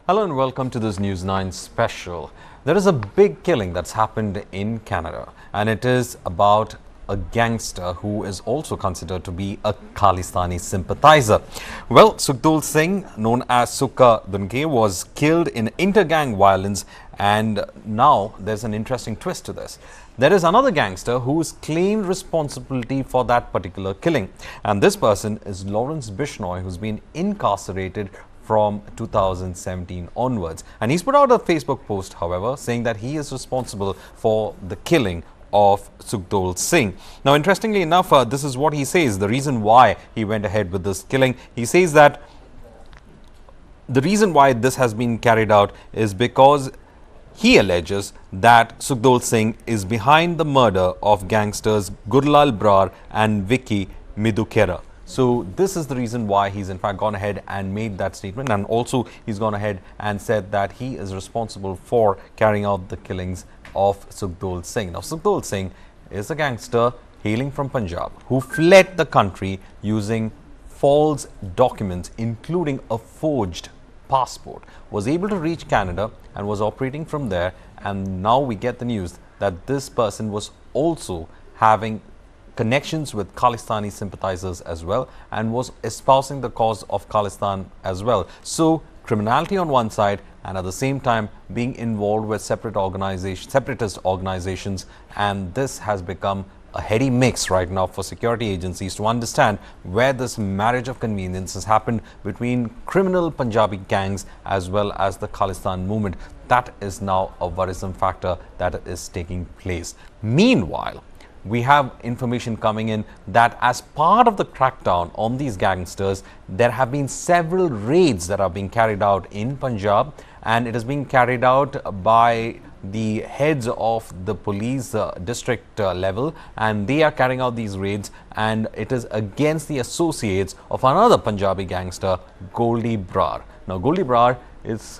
Hello and welcome to this News9 special. There is a big killing that's happened in Canada, and it is about a gangster who is also considered to be a Khalistani sympathiser. Well, Sukhdool Singh, known as Sukhdool Singh, was killed in inter-gang violence, and now there's an interesting twist to this. There is another gangster who's claimed responsibility for that particular killing, and this person is Lawrence Bishnoi, who's been incarcerated from 2017 onwards. And he's put out a Facebook post, however, saying that he is responsible for the killing of Sukhdool Singh. Now, interestingly enough, this is what he says, the reason why he went ahead with this killing. He says that the reason why this has been carried out is because he alleges that Sukhdool Singh is behind the murder of gangsters Gurlal Brar and Vicky Midukera. So this is the reason why he's in fact gone ahead and made that statement, and also he's gone ahead and said that he is responsible for carrying out the killings of Sukhdool Singh. Now, Sukhdool Singh is a gangster hailing from Punjab who fled the country using false documents, including a forged passport, was able to reach Canada and was operating from there. And now we get the news that this person was also having connections with Khalistani sympathisers as well, and was espousing the cause of Khalistan as well. So criminality on one side, and at the same time being involved with separatist organizations, and this has become a heady mix right now for security agencies to understand where this marriage of convenience has happened between criminal Punjabi gangs as well as the Khalistan movement. That is now a worrisome factor that is taking place. Meanwhile, we have information coming in that as part of the crackdown on these gangsters, there have been several raids that are being carried out in Punjab, and it is being carried out by the heads of the police district level, and they are carrying out these raids, and it is against the associates of another Punjabi gangster, Goldie Brar. Now, Goldie Brar is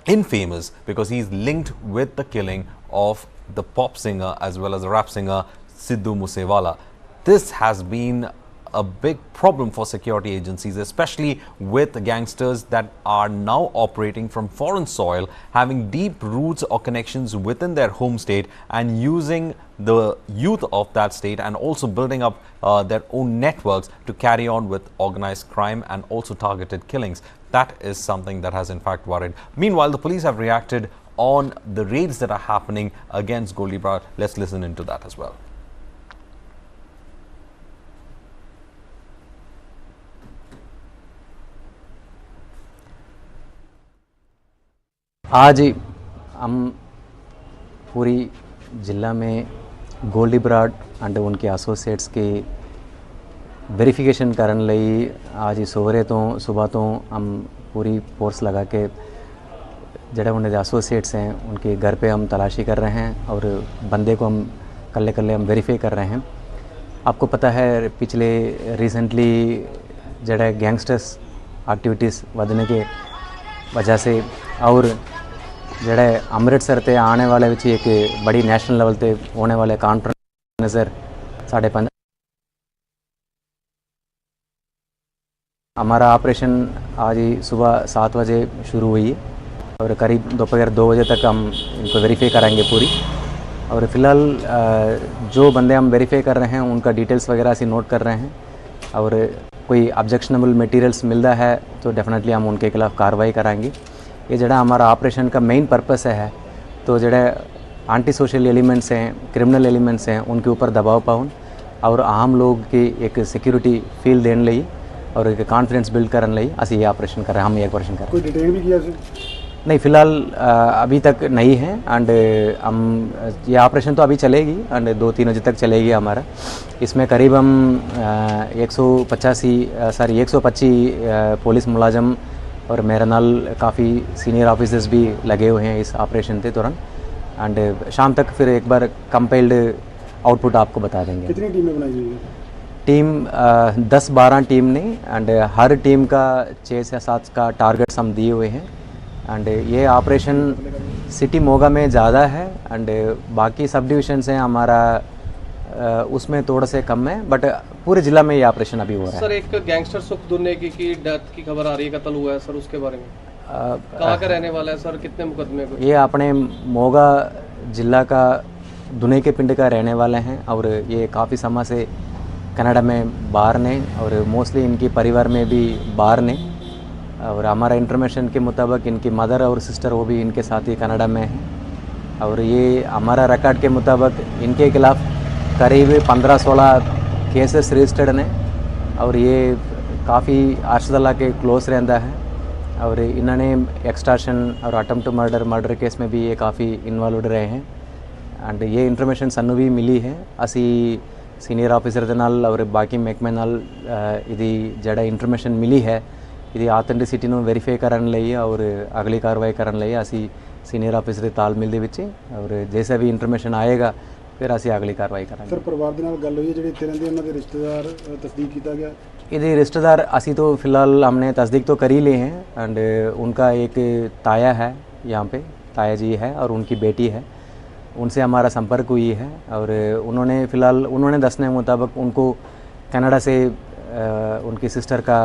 infamous because he's linked with the killing of the pop singer as well as the rap singer Sidhu Moosewala. This has been a big problem for security agencies, especially with gangsters that are now operating from foreign soil, having deep roots or connections within their home state, and using the youth of that state and also building up their own networks to carry on with organized crime and also targeted killings. That is something that has in fact worried. Meanwhile, the police have reacted on the raids that are happening against Goldie Brar. Let's listen into that as well. आज हम पूरी जिला में Goldy broad and उनके associates की verification करने लई आज ही सवेरे तो सुबह तो हम पूरी फोर्स लगा के जड़े उनके एसोसिएट्स हैं उनके घर पे हम तलाशी कर रहे हैं और बंदे को हम कल्ले हम वेरीफाई कर रहे हैं। आपको पता है पिछले रिसेंटली जड़े गैंगस्टर्स एक्टिविटीज़ बढ़ने के वजह से और जड़े अमृतसर ते आने वाले विच एक बड़ी नेशनल लेवल ते होने वाले कॉन्फ्रेंस नज़र साढ़े हमारा ऑपरेशन आज ही सुबह 7 बजे शुरू हुई है और करीब दोपहर 2 बजे तक हम इनको वेरीफाई करेंगे पूरी। और फिलहाल जो बंदे हम वेरीफाई कर रहे हैं उनका डिटेल्स वगैरह से नोट कर रहे हैं, और कोई ऑब्जेक्शनेबल मटेरियल्स मिलता है तो डेफिनेटली हम उनके खिलाफ कार्रवाई कराएंगे। ये जड़ा हमारा ऑपरेशन का मेन पर्पस है तो जड़े एंटी सोशल एलिमेंट्स हैं, क्रिमिनल एलिमेंट्स हैं, उनके ऊपर दबाव पाउन और आम लोग की एक सिक्योरिटी फील देने लई और एक कॉन्फिडेंस बिल्ड करने लई असी ये ऑपरेशन कर रहे हैं। हम ये ऑपरेशन कर रहे हैं। कोई डिटेन भी किया नहीं, फिलहाल अभी तक नहीं है। एंड हम ये ऑपरेशन तो अभी चलेगी एंड 2-3 बजे तक चलेगी हमारा। इसमें करीब हम 125 पुलिस मुलाजम और मेरे नाल काफ़ी सीनियर ऑफिसर्स भी लगे हुए हैं इस ऑपरेशन के दौरान। एंड शाम तक फिर एक बार कंपाइल्ड आउटपुट आपको बता देंगे। कितनी टीमें बनाई हुई हैं? टीम 10-12 टीम ने, एंड हर टीम का 6 से 7 का टारगेट्स हम दिए हुए हैं। एंड ये ऑपरेशन सिटी मोगा में ज़्यादा है एंड बाकी सब डिविजन्स हैं हमारा उसमें थोड़ा से कम है, बट पूरे जिला में ये ऑपरेशन अभी हो रहा है। सर, एक गैंगस्टर सुखदूल की डेथ की खबर आ रही है, कत्ल हुआ है सर, उसके बारे में कहाँ का रहने वाला है सर, कितने मुकदमे को? ये अपने मोगा जिला का दुने के पिंड का रहने वाले हैं और ये काफ़ी समय से कनाडा में बाहर ने और मोस्टली इनकी परिवार में भी बाहर ने और हमारा इंफॉर्मेशन के मुताबिक इनकी मदर और सिस्टर वो भी इनके साथ ही कनाडा में हैं और ये हमारा रिकॉर्ड के मुताबिक इनके खिलाफ़ करीब 15-16 केसेस रजिस्टर्ड ने और ये काफ़ी अर्शदल्ला के क्लोज रहता है और इन्होंने एक्सटॉर्शन और अटेम्प्ट मर्डर केस में भी ये काफ़ी इन्वॉल्वड रहे हैं एंड ये इन्फॉर्मेशन सानू भी मिली है असी सीनियर ऑफिसर दे नाल और बाकी महकमे नाल इदी जड़ा इन्फॉर्मेशन मिली है इदी ऑथेंटिसिटी ਨੂੰ वेरीफाई ਕਰਨ ਲਈ और अगली कार्रवाई ਕਰਨ ਲਈ ਅਸੀਂ सीनियर ऑफिसर ਦੇ ਤਾਲਮੇਲ ਦੇ ਵਿੱਚ और जैसा भी इन्फॉर्मेशन आएगा फिर ਅਸੀਂ अगली कार्रवाई ਕਰਾਂਗੇ। सर परिवार ਦੇ ਨਾਲ ਗੱਲ ਹੋਈ है ਜਿਹੜੇ ਇੱਥੇ ਰਹਿੰਦੇ ਉਹਨਾਂ ਦੇ ਰਿਸ਼ਤੇਦਾਰ तस्दीक किया गया इधर रिश्तेदार असी तो फ़िलहाल हमने तस्दीक तो कर ही लिए हैं एंड उनका एक ताया है यहाँ पे ताया जी है और उनकी बेटी है उनसे हमारा संपर्क हुई है और उन्होंने दसने के मुताबिक उनको कनाडा से उनकी सिस्टर का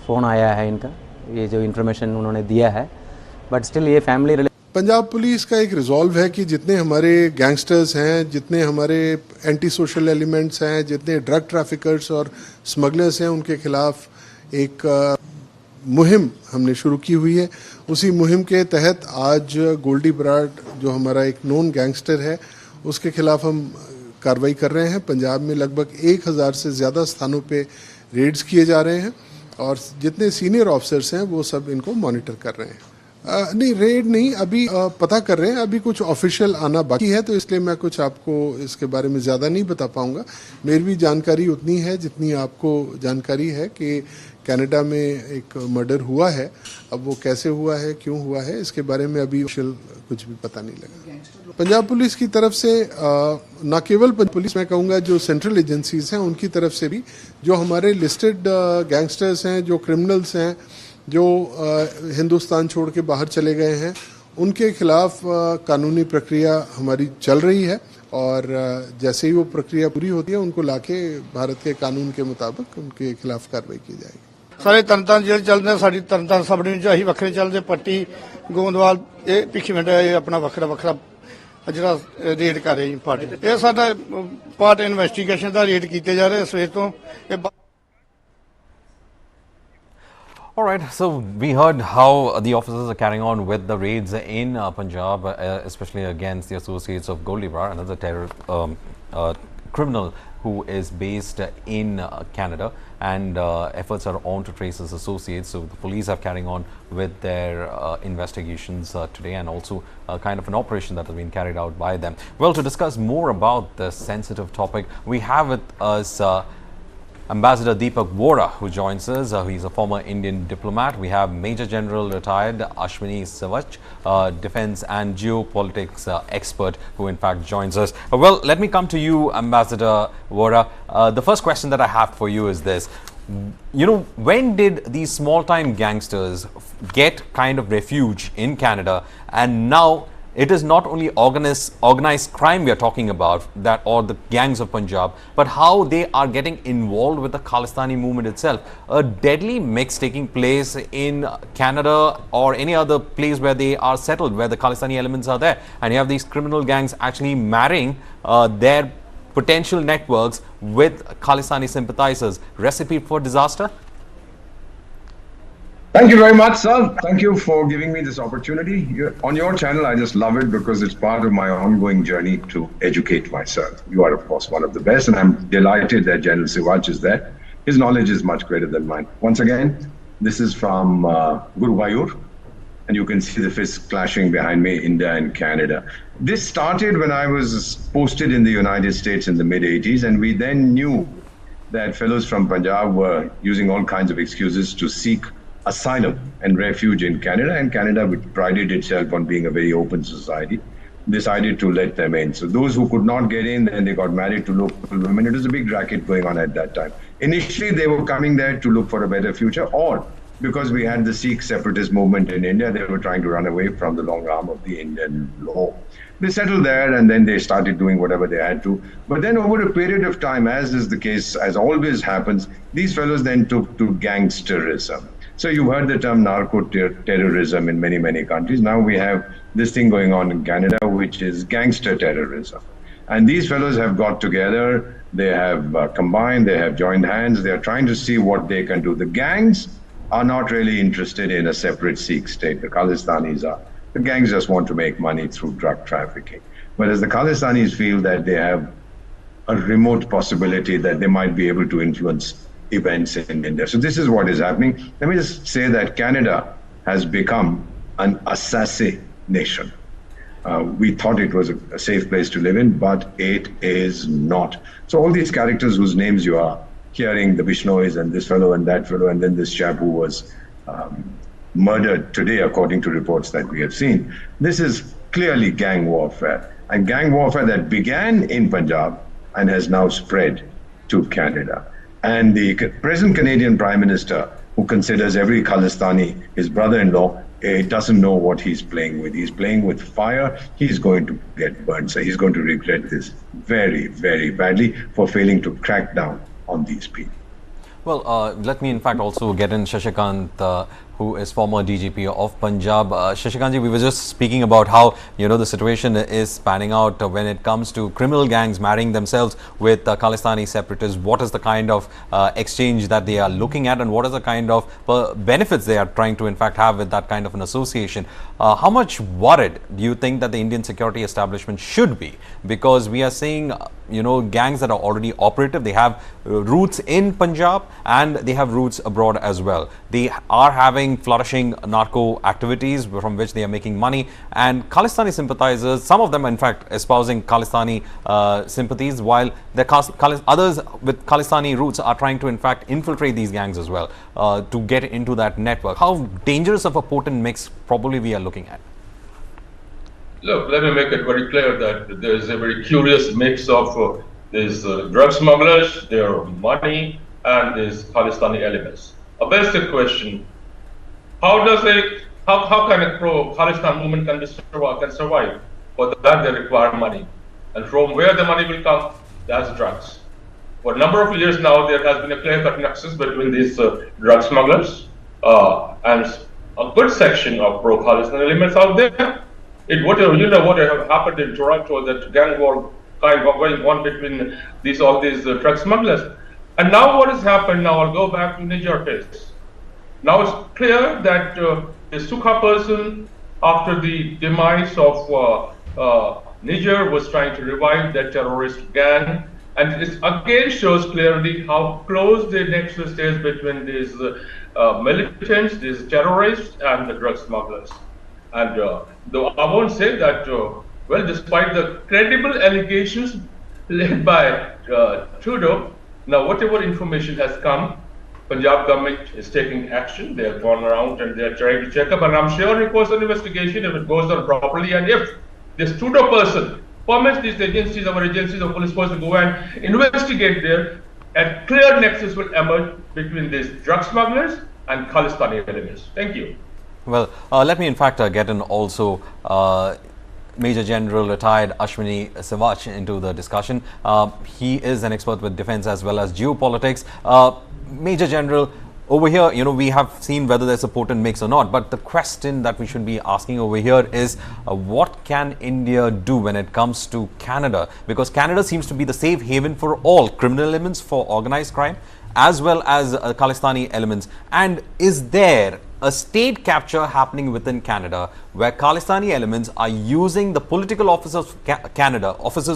फ़ोन आया है इनका ये जो इन्फॉर्मेशन उन्होंने दिया है बट स्टिल ये फैमिली पंजाब पुलिस का एक रिजॉल्व है कि जितने हमारे गैंगस्टर्स हैं जितने हमारे एंटी सोशल एलिमेंट्स हैं जितने ड्रग ट्रैफिकर्स और स्मगलर्स हैं उनके खिलाफ एक मुहिम हमने शुरू की हुई है। उसी मुहिम के तहत आज गोल्डी बराड जो हमारा एक नॉन गैंगस्टर है उसके खिलाफ हम कार्रवाई कर रहे हैं। पंजाब में लगभग 1000 से ज़्यादा स्थानों पे रेड्स किए जा रहे हैं और जितने सीनियर ऑफिसर्स हैं वो सब इनको मॉनिटर कर रहे हैं। नहीं रेड नहीं अभी पता कर रहे हैं, अभी कुछ ऑफिशियल आना बाकी है तो इसलिए मैं कुछ आपको इसके बारे में ज़्यादा नहीं बता पाऊंगा। मेरी भी जानकारी उतनी है जितनी आपको जानकारी है कि कनाडा में एक मर्डर हुआ है, अब वो कैसे हुआ है क्यों हुआ है इसके बारे में अभी ऑफिशियल कुछ भी पता नहीं लगा। पंजाब पुलिस की तरफ से न केवल पुलिस मैं कहूँगा जो सेंट्रल एजेंसीज हैं उनकी तरफ से भी जो हमारे लिस्टेड गैंगस्टर्स हैं जो क्रिमिनल्स हैं जो हिंदुस्तान छोड़ के बाहर चले गए हैं उनके खिलाफ कानूनी प्रक्रिया हमारी चल रही है और जैसे ही वो प्रक्रिया पूरी होती है उनको लाके भारत के कानून के मुताबिक उनके खिलाफ कार्रवाई की जाएगी। सारे तरनताਰਨ जेल चलते साड़ी तरनताਰਨ सब डिवीजन अं वक्रे चलते पट्टी गोंदवाल ये पिछे मिनट अपना वखरा वखरा जो रेड कर रहे हैं पार्ट ये साडा पार्ट इन्वेस्टिगेशन का रेड किए जा रहे सवेर तो। All right, so we heard how the officers are carrying on with the raids in Punjab, especially against the associates of Goldie Brar, another terror criminal who is based in Canada, and efforts are on to trace his associates. So the police are carrying on with their investigations today, and also kind of an operation that has been carried out by them. Well, to discuss more about this sensitive topic, we have with us Ambassador Deepak Vora, who joins us. He's a former Indian diplomat. We have Major General retired Ashwini Savach, defense and geopolitics expert, who in fact joins us. Well, let me come to you, Ambassador Vora. The first question that I have for you is this. You know, when did these small-time gangsters get kind of refuge in Canada, and now it is not only organized crime we are talking about, that or the gangs of Punjab, but how they are getting involved with the Khalistani movement itself. A deadly mix taking place in Canada or any other place where they are settled, where the Khalistani elements are there, and you have these criminal gangs actually marrying their potential networks with Khalistani sympathizers. Recipe for disaster? Thank you very much, sir. Thank you for giving me this opportunity. On your channel, I just love it because it's part of my ongoing journey to educate myself. You are, of course, one of the best, and I'm delighted that General Sivach is there. His knowledge is much greater than mine. Once again, this is from Guruvayur, and you can see the fists clashing behind me, India and Canada. This started when I was posted in the United States in the mid-80s, and we then knew that fellows from Punjab were using all kinds of excuses to seek asylum and refuge in Canada, and Canada, which prided itself on being a very open society, decided to let them in. So those who could not get in, then they got married to local women. It was a big racket going on at that time. Initially, they were coming there to look for a better future, or because we had the Sikh separatist movement in India, they were trying to run away from the long arm of the Indian law. They settled there, and then they started doing whatever they had to. But then over a period of time, as is the case, as always happens, these fellows then took to gangsterism. So you've heard the term narco-terrorism in many, many countries. Now we have this thing going on in Canada, which is gangster terrorism. And these fellows have got together, they have combined, they have joined hands, they are trying to see what they can do. The gangs are not really interested in a separate Sikh state. The Khalistanis are. The gangs just want to make money through drug trafficking. Whereas the Khalistanis feel that they have a remote possibility that they might be able to influence events in India. So this is what is happening. Let me just say that Canada has become an assassination. We thought it was a safe place to live in, but it is not. So all these characters whose names you are hearing, the Bishnois and this fellow and that fellow, and then this chap who was murdered today, according to reports that we have seen, this is clearly gang warfare. And gang warfare that began in Punjab and has now spread to Canada. And the present Canadian Prime Minister, who considers every Khalistani his brother-in-law, doesn't know what he's playing with. He's playing with fire. He's going to get burned. So he's going to regret this very, very badly for failing to crack down on these people. Well, let me in fact also get in Shashikant, who is former DGP of Punjab. Shashikant ji, we were just speaking about how, the situation is panning out when it comes to criminal gangs marrying themselves with Khalistani separatists. What is the kind of exchange that they are looking at, and what is the kind of benefits they are trying to in fact have with that kind of an association? How much worried do you think that the Indian security establishment should be? Because we are seeing gangs that are already operative. They have roots in Punjab and they have roots abroad as well. They are having flourishing narco activities from which they are making money, and Khalistani sympathizers, some of them in fact espousing Khalistani sympathies, while the others with Khalistani roots are trying to in fact infiltrate these gangs as well to get into that network. How dangerous of a potent mix probably we are looking at? Look, let me make it very clear that there is a very curious mix of these drug smugglers, their money, and these Khalistani elements. A basic question: how can a pro-Khalistan movement can survive? For that, they require money, and from where the money will come? That's drugs. For a number of years now, there has been a clear-cut nexus between these drug smugglers and a good section of pro-Khalistan elements out there. What have happened in Toronto, that gang war kind of going on between all these drug smugglers. And now what has happened, now I'll go back to Niger case. Now it's clear that the Sukha person, after the demise of Niger, was trying to revive that terrorist gang. And it again shows clearly how close the nexus is between these militants, these terrorists, and the drug smugglers. And though I won't say that, well, despite the credible allegations led by Trudeau, now whatever information has come, Punjab government is taking action. They have gone around and they are trying to check up, and I'm sure it was an investigation if it goes on properly, and if this Trudeau person permits these agencies, our agencies of police force to go and investigate there, a clear nexus will emerge between these drug smugglers and Khalistani elements. Thank you. Well, let me in fact get in also Major General retired Ashwini Sivach into the discussion. He is an expert with defense as well as geopolitics. Major General, over here, we have seen whether there's a potent mix or not, but the question that we should be asking over here is what can India do when it comes to Canada? Because Canada seems to be the safe haven for all criminal elements, for organized crime, as well as Khalistani elements. And is there a state capture happening within Canada where Khalistani elements are using the political officers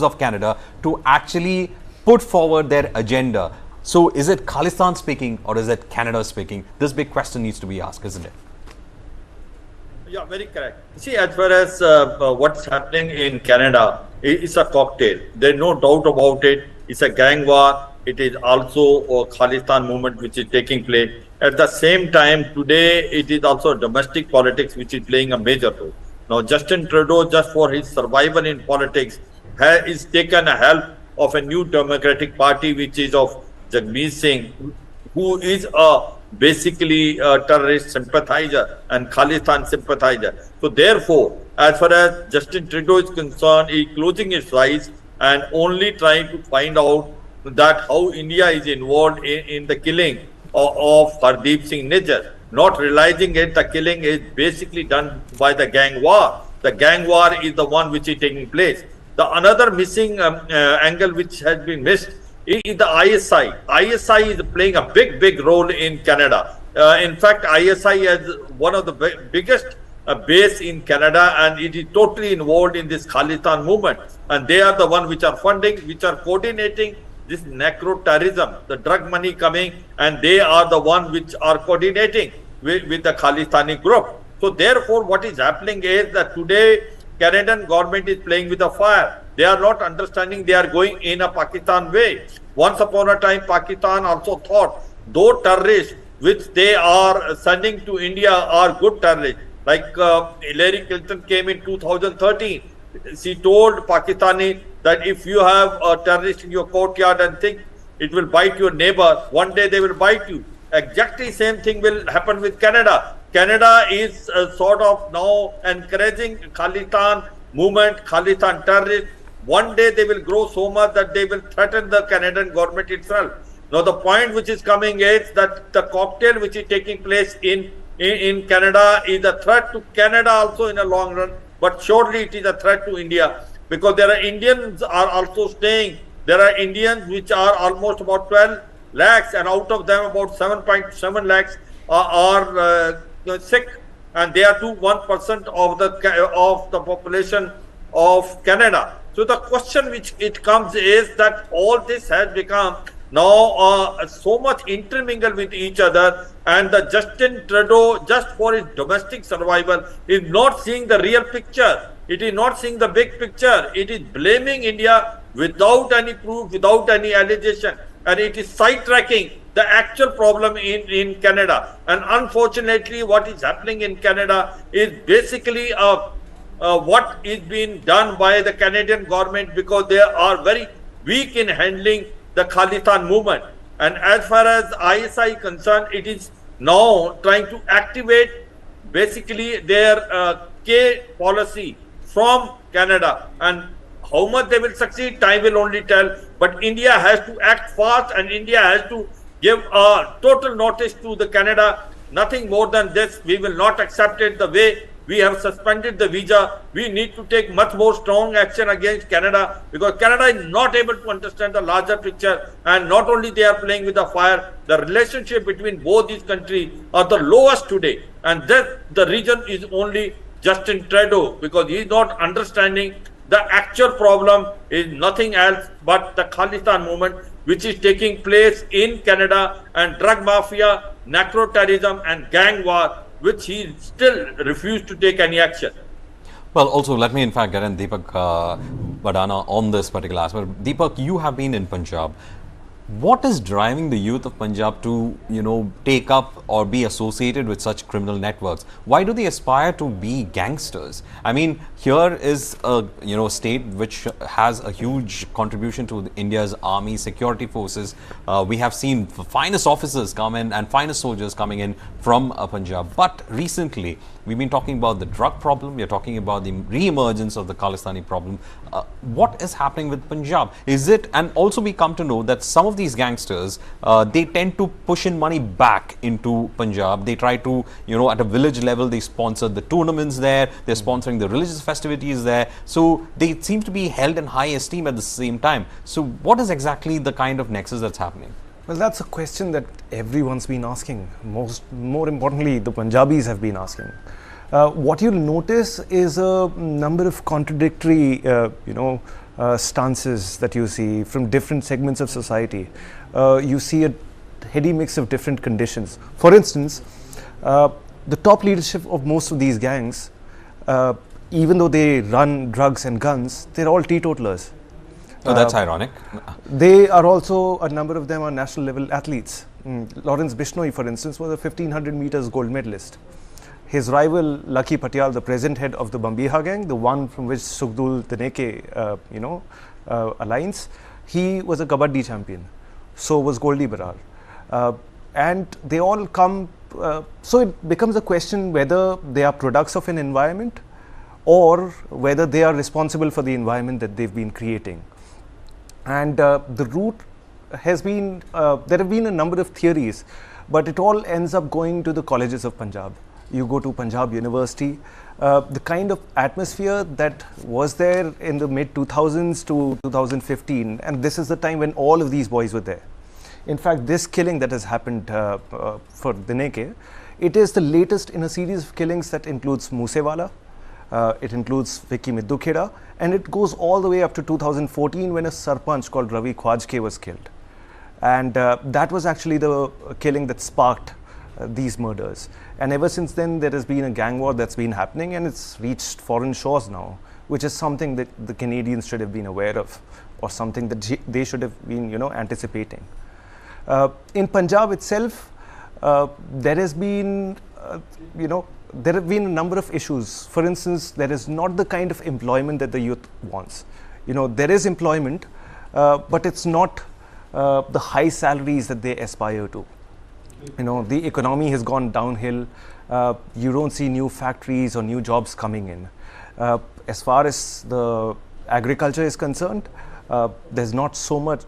of Canada to actually put forward their agenda? So is it Khalistan speaking or is it Canada speaking? This big question needs to be asked, isn't it? Yeah, very correct. See, as far as what's happening in Canada, it's a cocktail. There's no doubt about it. It's a gang war. It is also a Khalistan movement which is taking place. At the same time, today, it is also domestic politics which is playing a major role. Now, Justin Trudeau, just for his survival in politics, is taken a help of a new Democratic Party, which is of Jagmeet Singh, who is basically a terrorist sympathiser and Khalistan sympathiser. So, therefore, as far as Justin Trudeau is concerned, he is closing his eyes and only trying to find out that how India is involved in the killing of Hardeep Singh Nijjar. not realizing it, the killing is basically done by the gang war. The gang war is the one which is taking place. The another missing angle which has been missed is the ISI. ISI is playing a big role in Canada. In fact, ISI is one of the biggest base in Canada, and it is totally involved in this Khalistan movement. And they are the one which are funding, which are coordinating this necro-terrorism, the drug money coming, and they are the one which are coordinating with the Khalistani group. So therefore, what is happening is that today Canadian government is playing with the fire. They are not understanding, they are going in a Pakistan way. Once upon a time, Pakistan also thought those terrorists which they are sending to India are good terrorists. Like Hillary Clinton came in 2013. She told Pakistani that if you have a terrorist in your courtyard and think it will bite your neighbor, one day they will bite you. Exactly same thing will happen with Canada. Canada is sort of now encouraging Khalistan movement, Khalistan terrorists. One day they will grow so much that they will threaten the Canadian government itself. Now the point which is coming is that the cocktail which is taking place in Canada is a threat to Canada also in a long run, but surely it is a threat to India, because there are Indians are also staying. There are Indians which are almost about 12 lakhs, and out of them about 7.7 lakhs are sick, and they are to 1% of the population of Canada. So the question which it comes is that all this has become now so much intermingled with each other, and the Justin Trudeau, just for his domestic survival, is not seeing the real picture. It is not seeing the big picture. It is blaming India without any proof, without any allegation, and it is sidetracking the actual problem in Canada. And unfortunately, what is happening in Canada is basically what is being done by the Canadian government, because they are very weak in handling the Khalistan movement. And as far as ISI concerned, it is now trying to activate basically their K policy from Canada, and how much they will succeed, time will only tell. But India has to act fast, and India has to give a total notice to the Canada. Nothing more than this. We will not accept it. The way we have suspended the visa, we need to take much more strong action against Canada, because Canada is not able to understand the larger picture, and not only they are playing with the fire, the relationship between both these countries are the lowest today, and the reason is only Justin Trudeau, because he is not understanding the actual problem is nothing else but the Khalistan movement which is taking place in Canada, and drug mafia, necro-terrorism and gang war, which he still refused to take any action. Well, also let me in fact get in Deepak Badana on this particular aspect. Deepak, you have been in Punjab. What is driving the youth of Punjab to, take up or be associated with such criminal networks? Why do they aspire to be gangsters? I mean, here is a state which has a huge contribution to India's army security forces. We have seen the finest officers come in and finest soldiers coming in from Punjab. But recently, we've been talking about the drug problem. We're talking about the re-emergence of the Khalistani problem. What is happening with Punjab? Is it, and also we come to know that some of these gangsters, they tend to push in money back into Punjab. They try to, at a village level, they sponsor the tournaments there. They're sponsoring the religious festivities there. So they seem to be held in high esteem at the same time. So what is exactly the kind of nexus that's happening? Well, that's a question that everyone's been asking. More importantly, the Punjabis have been asking. What you'll notice is a number of contradictory, stances that you see from different segments of society. You see a heady mix of different conditions. For instance, the top leadership of most of these gangs, even though they run drugs and guns, they're all teetotalers. Oh, that's ironic. They are also, a number of them are national level athletes. Lawrence Bishnoi, for instance, was a 1500 meters gold medalist. His rival, Lucky Patial, the present head of the Bambiha gang, the one from which Sukhdool Singh, alliance, he was a Kabaddi champion. So was Goldie Barar. And they all come, so it becomes a question whether they are products of an environment or whether they are responsible for the environment that they've been creating. And the root has been, there have been a number of theories. but it all ends up going to the colleges of Punjab. You go to Punjab University, the kind of atmosphere that was there in the mid-2000s to 2015, and this is the time when all of these boys were there. In fact, this killing that has happened for Dineke, it is the latest in a series of killings that includes Moosewala, it includes Vicky Middukheda, and it goes all the way up to 2014 when a sarpanch called Ravi Khwajke was killed. And that was actually the killing that sparked these murders. And ever since then, there has been a gang war that's been happening, and it's reached foreign shores now, which is something that the Canadians should have been aware of, or something that they should have been, anticipating. In Punjab itself, there has been, there have been a number of issues. For instance, there is not the kind of employment that the youth wants. There is employment, but it's not the high salaries that they aspire to. The economy has gone downhill. You don't see new factories or new jobs coming in. As far as the agriculture is concerned, there's not so much,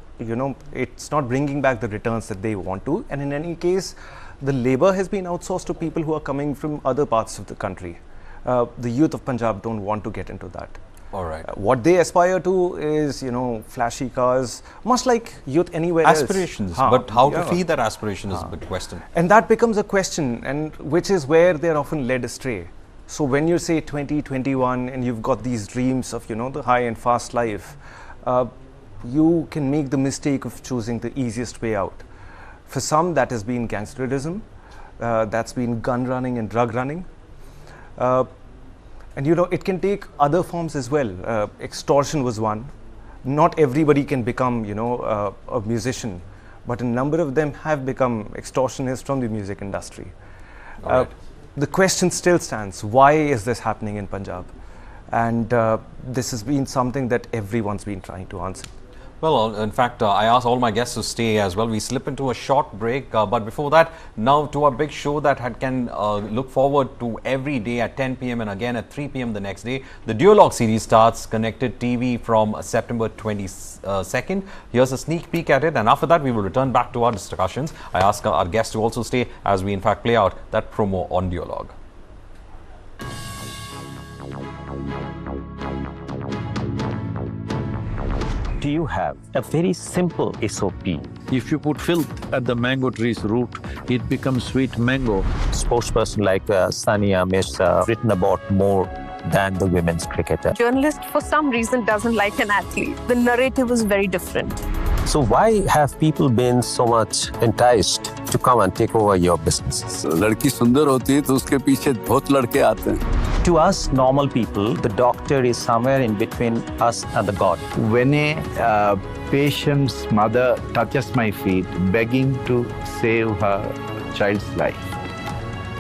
it's not bringing back the returns that they want to. And in any case, the labor has been outsourced to people who are coming from other parts of the country. The youth of Punjab don't want to get into that. All right. What they aspire to is, flashy cars, much like youth anywhere else. Aspirations, but how to feed that aspiration is a big question. And that becomes a question, and which is where they're often led astray. So when you say 2021 and you've got these dreams of, the high and fast life, you can make the mistake of choosing the easiest way out. For some, that has been gangsterism, that's been gun running and drug running. And it can take other forms as well. Extortion was one. Not everybody can become, a musician, but a number of them have become extortionists from the music industry. Right. The question still stands, why is this happening in Punjab? And this has been something that everyone's been trying to answer. Well, in fact, I asked all my guests to stay as well. We slip into a short break, but before that, now to our big show that can look forward to every day at 10 p.m. and again at 3 p.m. the next day. The Duologue series starts Connected TV from September 22nd. Here's a sneak peek at it, and after that, we will return back to our discussions. I ask our guests to also stay as we in fact play out that promo on Duologue. You have a very simple SOP. If you put filth at the mango tree's root, it becomes sweet mango. Sportsperson like Sania Mirza written about more than the women's cricketer. Journalist, for some reason, doesn't like an athlete. The narrative is very different. So why have people been so much enticed to come and take over your businesses? लड़की सुंदर होती है तो उसके पीछे बहुत लड़के आते हैं. To us normal people, the doctor is somewhere in between us and the God. When a patient's mother touches my feet, begging to save her child's life,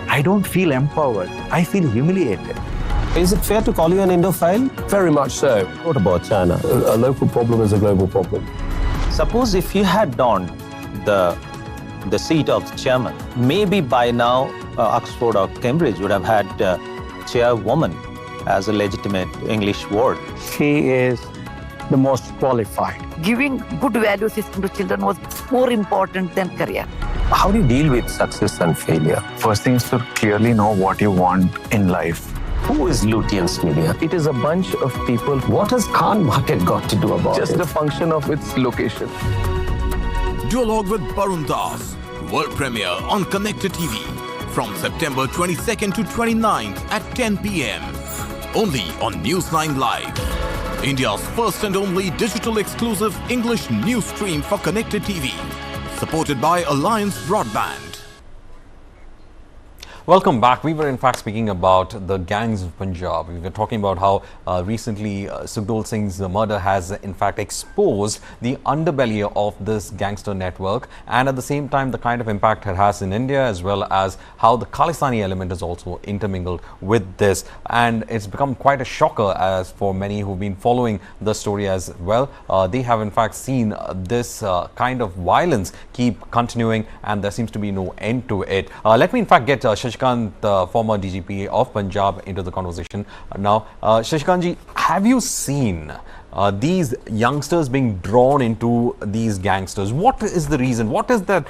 I don't feel empowered. I feel humiliated. Is it fair to call you an Indophile? Very much so. What about China? A local problem is a global problem. Suppose if you had donned the seat of the chairman, maybe by now Oxford or Cambridge would have had chairwoman as a legitimate English word. She is the most qualified. Giving good value system to children was more important than career. How do you deal with success and failure? First thing is to clearly know what you want in life. Who is Lutyens Media? It is a bunch of people. What has Khan Market got to do about Just it? a function of its location. Duologue with Barun Das, world premiere on Connected TV from September 22nd to 29th at 10 p.m. Only on News9 Live, India's first and only digital exclusive English news stream for Connected TV, supported by Alliance Broadband. Welcome back. We were in fact speaking about the gangs of Punjab. We were talking about how recently Sukhdool Singh's murder has in fact exposed the underbelly of this gangster network, and at the same time the kind of impact it has in India, as well as how the Khalistani element is also intermingled with this. And it's become quite a shocker as for many who've been following the story as well. They have in fact seen this kind of violence keep continuing, and there seems to be no end to it. Let me in fact get Shashikant, former DGP of Punjab, into the conversation now. Shashikant ji, have you seen these youngsters being drawn into these gangsters? What is the reason? What is that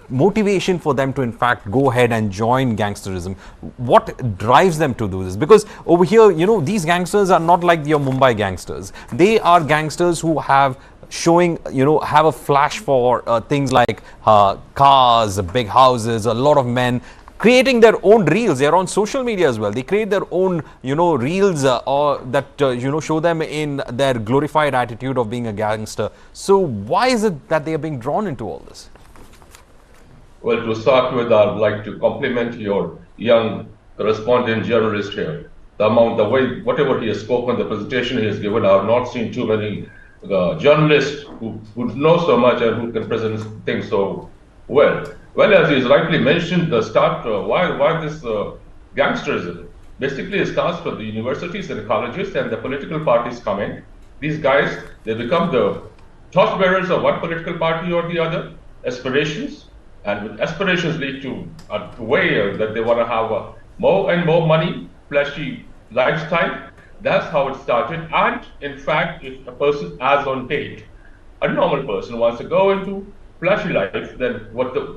motivation for them to in fact go ahead and join gangsterism? What drives them to do this? Because over here, you know, these gangsters are not like your Mumbai gangsters. They are gangsters who have showing, you know, have a flash for things like cars, big houses, a lot of men creating their own reels. They're on social media as well. They create their own, you know, reels or that, you know, show them in their glorified attitude of being a gangster. So why is it that they are being drawn into all this? Well, to start with, I'd like to compliment your young correspondent journalist here. The way, whatever he has spoken, the presentation he has given, I have not seen too many journalists who know so much and who can present things so well. Well, as is rightly mentioned, the start, why this gangsterism? Basically, it starts from the universities and colleges, and the political parties come in. These guys, they become the torchbearers of one political party or the other, aspirations, and with aspirations lead to a way that they want to have more and more money, flashy lifestyle. That's how it started. And in fact, if a person, as on date, a normal person wants to go into flashy life, then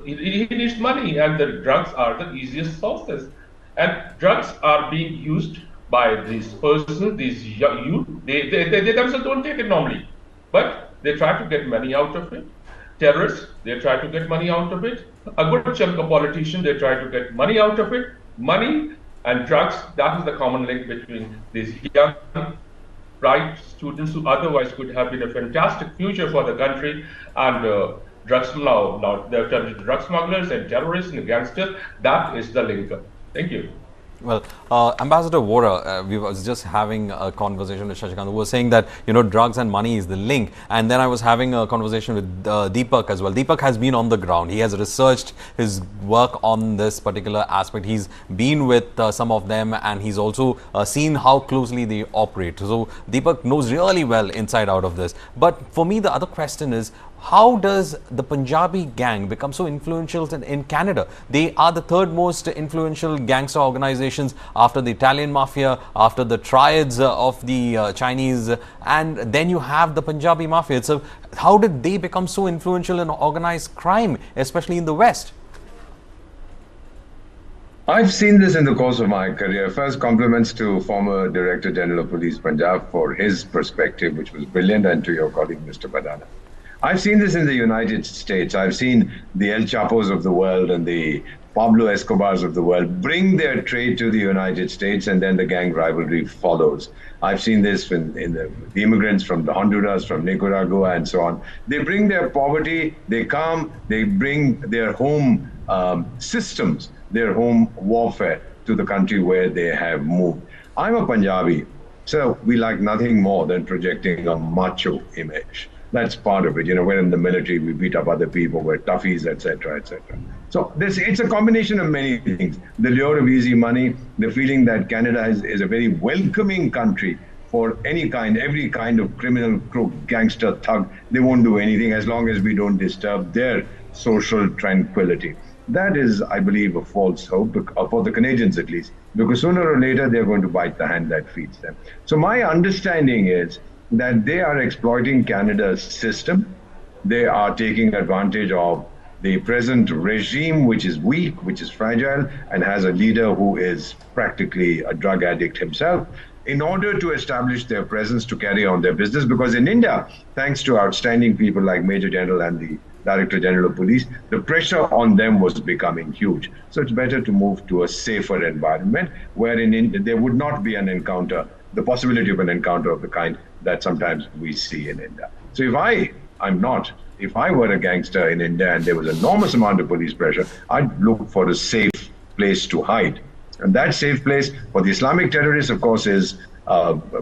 he needs money, and the drugs are the easiest sources. And drugs are being used by these persons, these youth. They themselves don't take it normally, but they try to get money out of it. Terrorists, they try to get money out of it. A good chunk of politicians, they try to get money out of it. Money and drugs, that is the common link between these young, bright students who otherwise could have been a fantastic future for the country, and drugs now they're turned into drug smugglers and terrorists and gangsters. That is the link. Thank you. Well, Ambassador Vora, we was just having a conversation with Shashikant, who was saying that, you know, drugs and money is the link. And then I was having a conversation with Deepak as well. Deepak has been on the ground. He has researched his work on this particular aspect. He's been with some of them, and he's also seen how closely they operate. So Deepak knows really well inside out of this. But for me, the other question is, how does the Punjabi gang become so influential in Canada? They are the third most influential gangster organizations after the Italian mafia, after the triads of the Chinese, and then you have the Punjabi mafia. So how did they become so influential in organized crime, especially in the West? I've seen this in the course of my career. First, compliments to former Director General of Police Punjab for his perspective, which was brilliant, and to your colleague, Mr. Badana. I've seen this in the United States. I've seen the El Chapos of the world and the Pablo Escobars of the world bring their trade to the United States, and then the gang rivalry follows. I've seen this in the immigrants from the Honduras, from Nicaragua, and so on. They bring their poverty, they come, they bring their home systems, their home warfare to the country where they have moved. I'm a Punjabi, so we like nothing more than projecting a macho image. That's part of it. You know, we're in the military, we beat up other people, we're toughies, etc., etc. So it's a combination of many things. The lure of easy money, the feeling that Canada is a very welcoming country for any kind, every kind of criminal, crook, gangster, thug. They won't do anything as long as we don't disturb their social tranquility. That is, I believe, a false hope, for the Canadians at least, because sooner or later they're going to bite the hand that feeds them. So my understanding is that they are exploiting Canada's system. They are taking advantage of the present regime, which is weak, which is fragile, and has a leader who is practically a drug addict himself, in order to establish their presence to carry on their business. Because in India, thanks to outstanding people like Major General and the Director General of Police, the pressure on them was becoming huge. So it's better to move to a safer environment wherein there would not be an encounter, the possibility of an encounter of the kind that sometimes we see in India. So if I were a gangster in India and there was enormous amount of police pressure, I'd look for a safe place to hide. And that safe place for the Islamic terrorists, of course, is,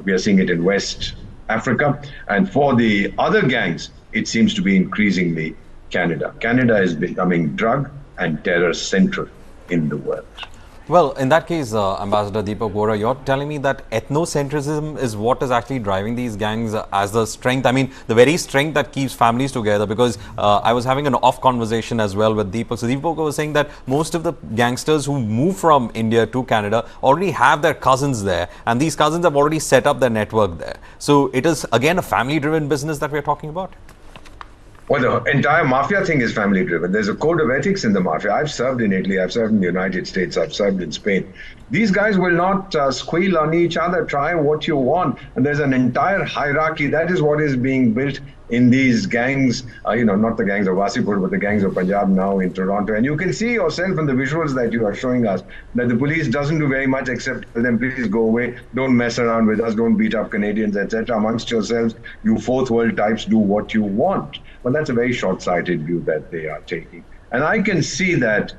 we are seeing it in West Africa. And for the other gangs, it seems to be increasingly Canada. Canada is becoming drug and terror central in the world. Well, in that case, Ambassador Deepak Bora, you're telling me that ethnocentrism is what is actually driving these gangs as the strength. I mean, the very strength that keeps families together. Because I was having an off conversation as well with Deepak. So Deepak was saying that most of the gangsters who move from India to Canada already have their cousins there, and these cousins have already set up their network there. So it is again a family-driven business that we're talking about. Well, the entire mafia thing is family driven. There's a code of ethics in the mafia. I've served in Italy, I've served in the United States, I've served in Spain. These guys will not squeal on each other, try what you want. And there's an entire hierarchy. That is what is being built in these gangs, not the gangs of Wasipur, but the gangs of Punjab now in Toronto. And you can see yourself in the visuals that you are showing us that the police doesn't do very much except tell them, please go away, don't mess around with us, don't beat up Canadians, etc. Amongst yourselves, you fourth world types do what you want. Well, that's a very short-sighted view that they are taking. And I can see that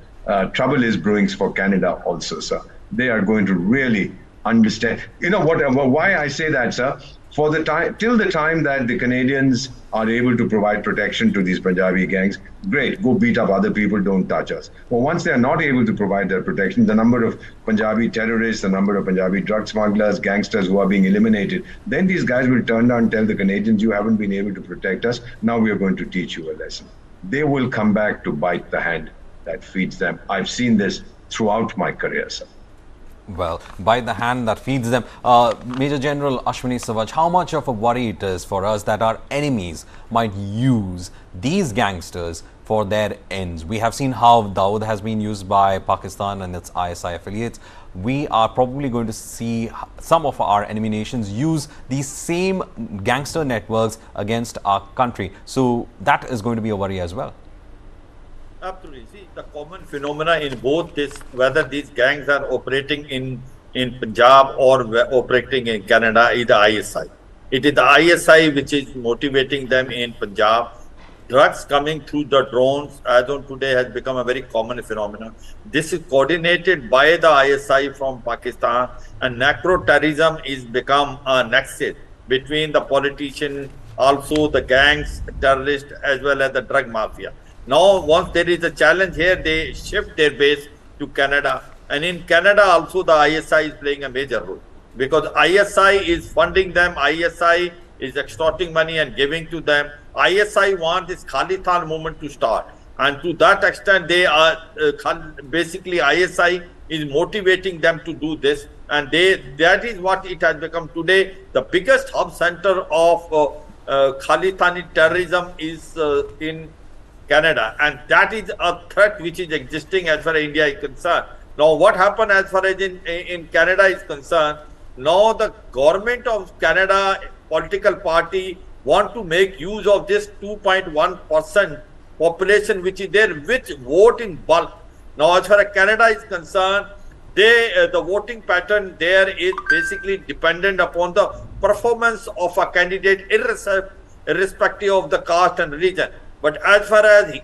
trouble is brewing for Canada also, sir. They are going to really understand. You know what? Why I say that, sir? For the time, till the time that the Canadians are able to provide protection to these Punjabi gangs, great, go beat up other people, don't touch us. But once they are not able to provide that protection, the number of Punjabi terrorists, the number of Punjabi drug smugglers, gangsters who are being eliminated, then these guys will turn down and tell the Canadians, you haven't been able to protect us, now we are going to teach you a lesson. They will come back to bite the hand that feeds them. I've seen this throughout my career, sir. Well, by the hand that feeds them. Major General Ashwini Savaj, how much of a worry it is for us that our enemies might use these gangsters for their ends? We have seen how Dawood has been used by Pakistan and its ISI affiliates. We are probably going to see some of our enemy nations use these same gangster networks against our country. So that is going to be a worry as well. Absolutely. See, the common phenomena in both this, whether these gangs are operating in Punjab or operating in Canada, is the ISI. It is the ISI which is motivating them in Punjab. Drugs coming through the drones, as on today, has become a very common phenomenon. This is coordinated by the ISI from Pakistan, and necro-terrorism is become a nexus between the politician, also the gangs, terrorists, as well as the drug mafia. Now, once there is a challenge here, they shift their base to Canada. And in Canada also, the ISI is playing a major role. Because ISI is funding them, ISI is extorting money and giving to them. ISI wants this Khalistan movement to start. And to that extent, they are basically ISI is motivating them to do this. And that is what it has become today. The biggest hub center of Khalistani terrorism is in Canada, and that is a threat which is existing as far as India is concerned. Now, what happened as far as in Canada is concerned, now the government of Canada, political party, want to make use of this 2.1% population which is there, which vote in bulk. Now, as far as Canada is concerned, the voting pattern there is basically dependent upon the performance of a candidate irrespective of the caste and religion. But as far as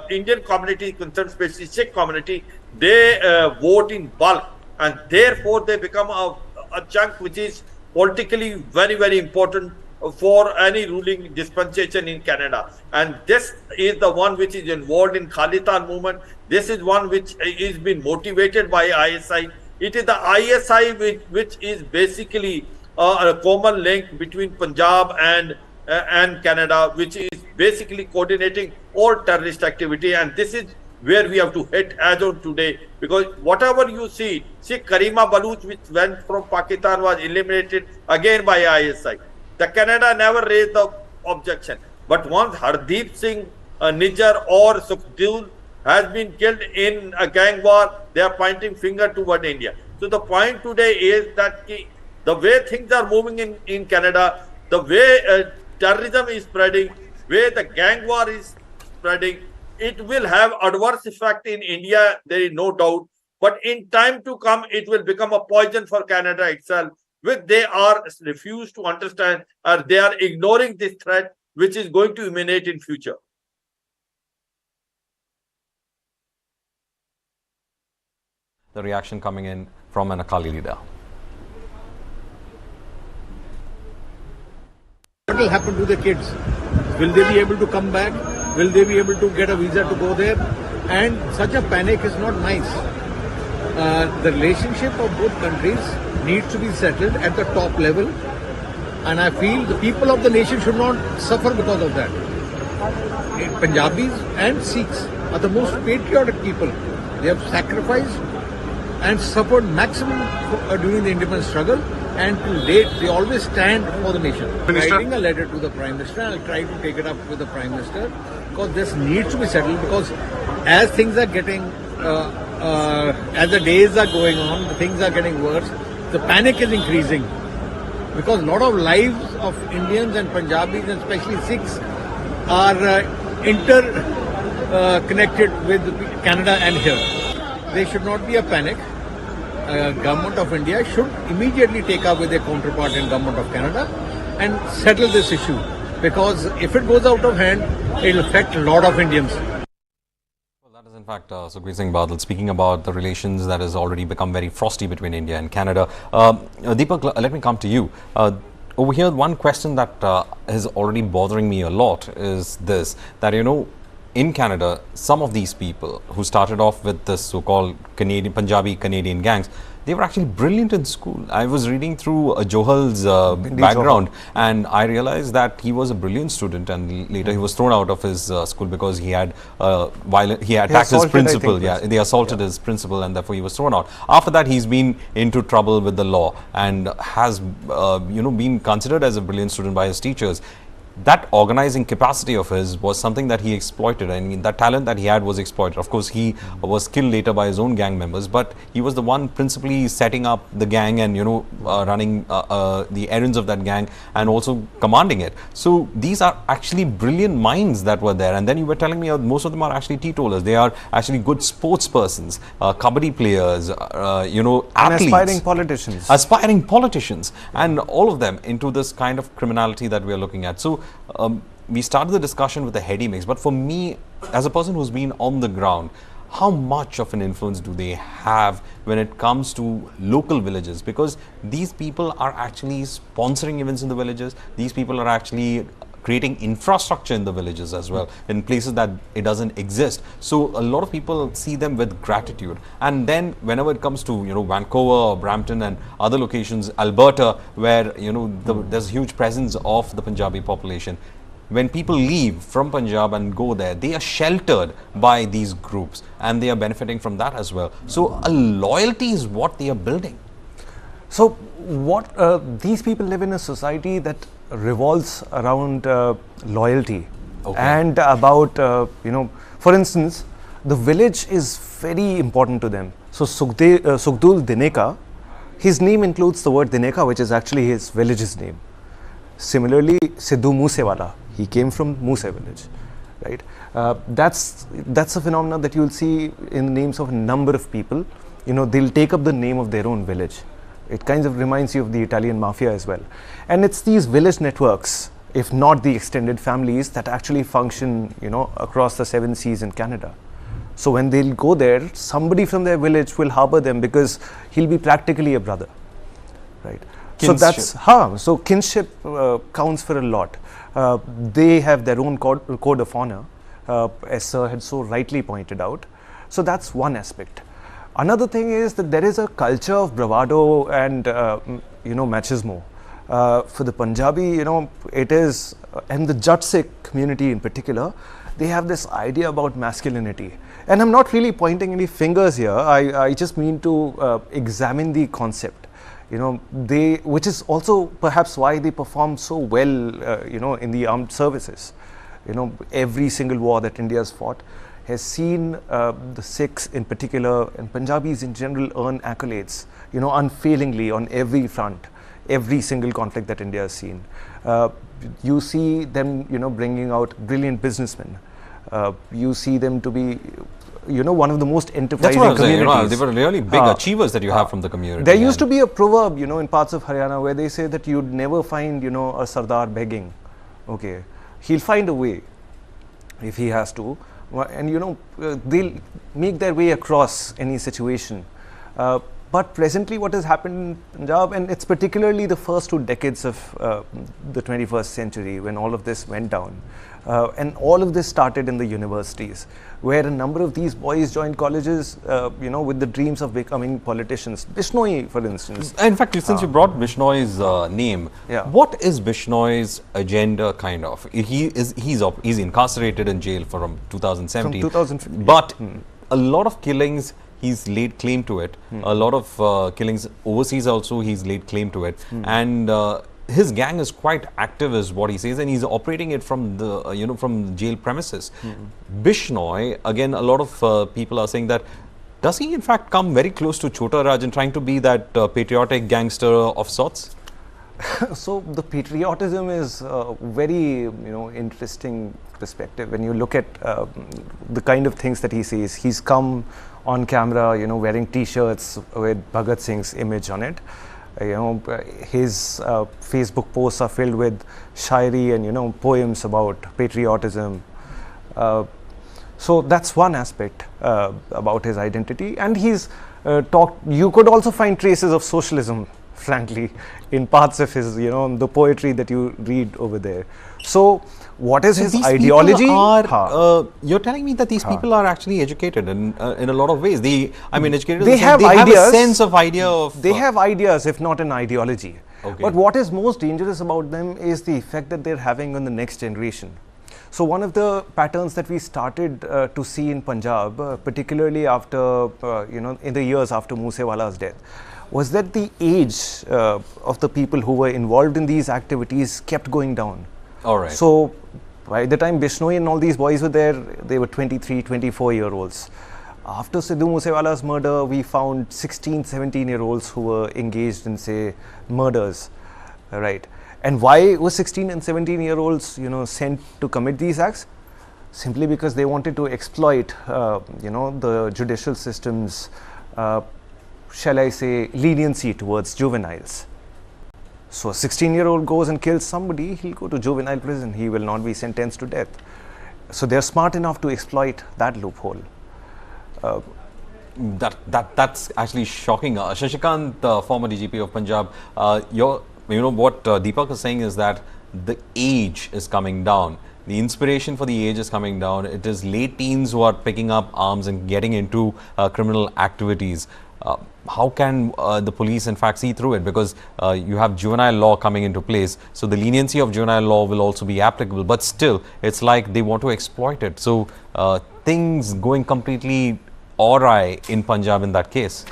Indian community is concerned, especially Sikh community, they vote in bulk, and therefore they become a chunk which is politically very, very important for any ruling dispensation in Canada. And this is the one which is involved in Khalistan movement. This is one which is being motivated by ISI. It is the ISI which is basically a common link between Punjab and Canada, which is basically coordinating all terrorist activity. And this is where we have to hit as on today, because whatever you see Karima Baluch, which went from Pakistan, was eliminated again by ISI. The Canada never raised the objection. But once Hardeep Singh, Nijar or Sukhdool has been killed in a gang war, they are pointing finger toward India. So the point today is that the way things are moving in Canada, the way terrorism is spreading, where the gang war is spreading, it will have adverse effect in India, there is no doubt. But in time to come, it will become a poison for Canada itself, which they are refused to understand, or they are ignoring this threat, which is going to emanate in future. The reaction coming in from an Akali leader. What will happen to the kids? Will they be able to come back? Will they be able to get a visa to go there? And such a panic is not nice. the relationship of both countries needs to be settled at the top level, and I feel the people of the nation should not suffer because of that. Punjabis and Sikhs are the most patriotic people. They have sacrificed and suffered maximum during the independence struggle, and till date they always stand for the nation. Writing a letter to the Prime Minister, I'll try to take it up with the Prime Minister, because this needs to be settled, because as things are getting, as the days are going on, the things are getting worse, the panic is increasing, because a lot of lives of Indians and Punjabis and especially Sikhs are interconnected with Canada and here. There should not be a panic. Government of India should immediately take up with their counterpart in Government of Canada and settle this issue, because if it goes out of hand, it will affect a lot of Indians. Well, that is in fact Sukhdool Singh Badal speaking about the relations that has already become very frosty between India and Canada. Deepak, let me come to you. Over here, one question that is already bothering me a lot is this, that in Canada, some of these people who started off with this so-called Punjabi Canadian gangs, they were actually brilliant in school. I was reading through Johal's background, and I realized that he was a brilliant student, and later he was thrown out of his school because he had attacked his principal. Yeah, they assaulted his principal, and therefore he was thrown out. After that, he's been into trouble with the law and has been considered as a brilliant student by his teachers. That organizing capacity of his was something that he exploited, and that talent that he had was exploited. Of course, he was killed later by his own gang members, but he was the one principally setting up the gang and running the errands of that gang and also commanding it. So these are actually brilliant minds that were there. And then you were telling me most of them are actually teetotalers. They are actually good sports persons, kabaddi players, athletes, and aspiring politicians, and all of them into this kind of criminality that we are looking at. So we started the discussion with a heady mix, but for me, as a person who's been on the ground, how much of an influence do they have when it comes to local villages? Because these people are actually sponsoring events in the villages. These people are actually creating infrastructure in the villages as well, in places that it doesn't exist. So a lot of people see them with gratitude. And then whenever it comes to Vancouver or Brampton and other locations, Alberta, where there's a huge presence of the Punjabi population, when people leave from Punjab and go there, they are sheltered by these groups and they are benefiting from that as well. So a loyalty is what they are building. So what these people live in a society that revolves around loyalty, and about for instance, the village is very important to them. So Sukhdool Dineka, his name includes the word Dineka, which is actually his village's name. Similarly, Sidhu Moosewala, he came from Moose village, right? That's a phenomenon that you will see in the names of a number of people. They'll take up the name of their own village. It kind of reminds you of the Italian mafia as well. And it's these village networks, if not the extended families, that actually function, across the 7 seas in Canada. So when they'll go there, somebody from their village will harbor them because he'll be practically a brother, right? Kinship. So kinship counts for a lot. They have their own code of honor, as Sir had so rightly pointed out. So that's one aspect. Another thing is that there is a culture of bravado and machismo. For the Punjabi, it is, and the Jat Sikh community in particular, they have this idea about masculinity. And I'm not really pointing any fingers here. I just mean to examine the concept. Which is also perhaps why they perform so well, in the armed services. Every single war that India has fought has seen the Sikhs in particular and Punjabis in general earn accolades, unfailingly on every front, every single conflict that India has seen. You see them, bringing out brilliant businessmen. You see them to be, one of the most enterprising communities. They were really big achievers that you have from the community. There used to be a proverb, in parts of Haryana where they say that you'd never find, a Sardar begging. Okay, he'll find a way if he has to. And they'll make their way across any situation. But presently what has happened in Punjab, and it's particularly the first 2 decades of the 21st century when all of this went down, and all of this started in the universities, where a number of these boys joined colleges, with the dreams of becoming politicians. Bishnoi, for instance. In fact, since you brought Bishnoi's name, what is Bishnoi's agenda kind of? He's incarcerated in jail from 2017. From 2015. But a lot of killings, he's laid claim to it. A lot of killings overseas also, he's laid claim to it. And his gang is quite active, is what he says, and he's operating it from the from jail premises. Bishnoi, again, a lot of people are saying that, does he in fact come very close to Chota Raj and trying to be that patriotic gangster of sorts? So the patriotism is a very interesting perspective when you look at the kind of things that he says. He's come on camera, wearing T-shirts with Bhagat Singh's image on it. His Facebook posts are filled with shairi and poems about patriotism. So that's one aspect about his identity, and he's talked. You could also find traces of socialism, frankly, in parts of his, the poetry that you read over there. So what is his ideology? You're telling me that these people are actually educated in a lot of ways. Educated. They have ideas. Have a sense of idea of. They have ideas, if not an ideology. Okay. But what is most dangerous about them is the effect that they're having on the next generation. So one of the patterns that we started to see in Punjab, particularly after, in the years after Moosewala's death, was that the age of the people who were involved in these activities kept going down. All right. So by the time Bishnoi and all these boys were there, they were 23, 24-year-olds. After Sidhu Moosewala's murder, we found 16, 17-year-olds who were engaged in, say, murders, right? And why were 16 and 17-year-olds, sent to commit these acts? Simply because they wanted to exploit, the judicial system's, shall I say, leniency towards juveniles. So a 16-year-old goes and kills somebody, he'll go to juvenile prison. He will not be sentenced to death. So they're smart enough to exploit that loophole. That's actually shocking. Shashikant, former DGP of Punjab, what Deepak is saying is that the age is coming down. The inspiration for the age is coming down. It is late teens who are picking up arms and getting into criminal activities. How can the police in fact see through it? Because you have juvenile law coming into place, so the leniency of juvenile law will also be applicable, but still it's like they want to exploit it. So things going completely awry in Punjab in that case.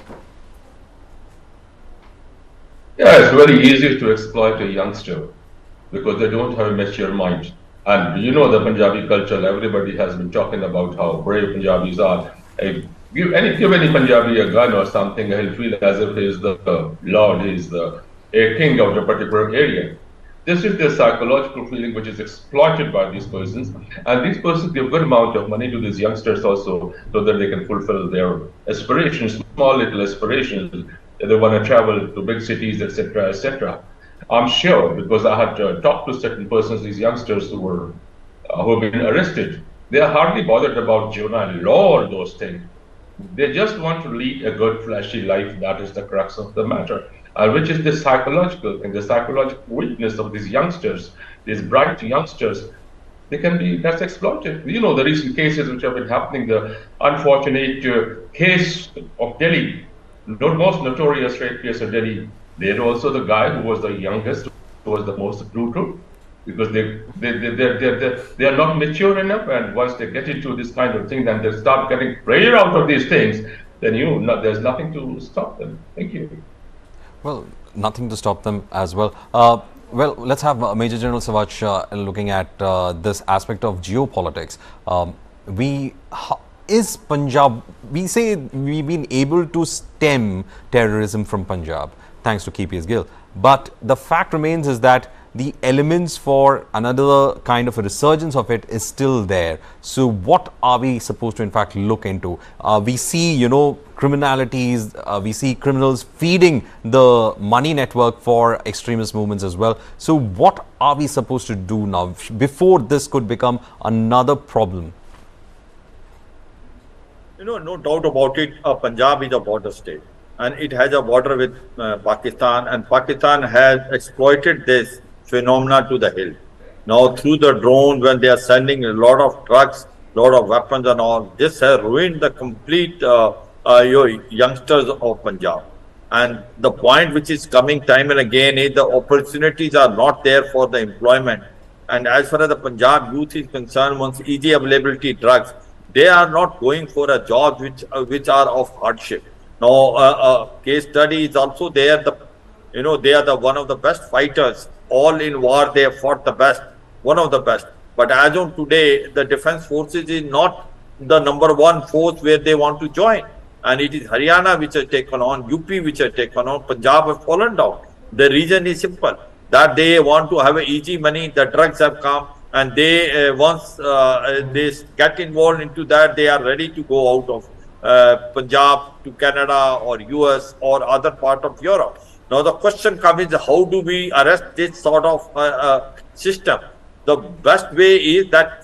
Yeah, it's very easy to exploit a youngster because they don't have a mature mind. And the Punjabi culture, everybody has been talking about how brave Punjabis are. Give any Punjabi a gun or something, he'll feel as if he's the lord, he's the king of the particular area. This is the psychological feeling which is exploited by these persons, and these persons give good amount of money to these youngsters also, so that they can fulfill their aspirations, small little aspirations. They want to travel to big cities, etc., etc. I'm sure, because I had talked to certain persons, these youngsters who have been arrested. They are hardly bothered about juvenile law or those things. They just want to lead a good, flashy life. That is the crux of the matter, which is the psychological thing, the psychological weakness of these youngsters, these bright youngsters. That's exploited. The recent cases which have been happening, the unfortunate case of Delhi, the most notorious rape case of Delhi. There also the guy who was the youngest, who was the most brutal, because they are not mature enough, and once they get into this kind of thing, then they start getting prayer out of these things, then there's nothing to stop them. Thank you. Well, nothing to stop them as well. Well, let's have Major General Savach looking at this aspect of geopolitics. Is Punjab, we say we've been able to stem terrorism from Punjab thanks to KPS Gill, but the fact remains is that the elements for another kind of a resurgence of it is still there. So what are we supposed to in fact look into? We see, criminalities, we see criminals feeding the money network for extremist movements as well. So what are we supposed to do now before this could become another problem? No doubt about it, Punjab is a border state. and it has a border with Pakistan, and Pakistan has exploited this phenomena to the hill. Now through the drone, when they are sending a lot of trucks, lot of weapons and all, this has ruined the complete youngsters of Punjab. And the point which is coming time and again is the opportunities are not there for the employment. And as far as the Punjab youth is concerned, once easy availability drugs, they are not going for a job which are of hardship. Now, case study is also there. They are one of the best fighters. All in war, they have fought the best, one of the best. But as on today, the defense forces is not the number one force where they want to join. And it is Haryana which has taken on, UP which has taken on, Punjab have fallen down. The reason is simple, that they want to have easy money, the drugs have come, and they once they get involved into that, they are ready to go out of Punjab to Canada or US or other part of Europe. Now the question comes is, how do we arrest this sort of system? The best way is that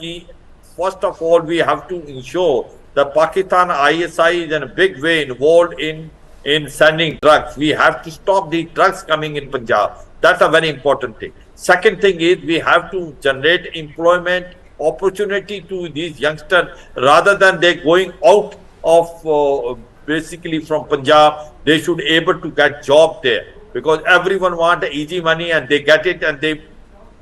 first of all, we have to ensure that Pakistan ISI is in a big way involved in sending drugs. We have to stop the drugs coming in Punjab. That's a very important thing. Second thing is, we have to generate employment opportunity to these youngsters rather than they going out of basically from Punjab. They should able to get job there, because everyone want easy money and they get it and they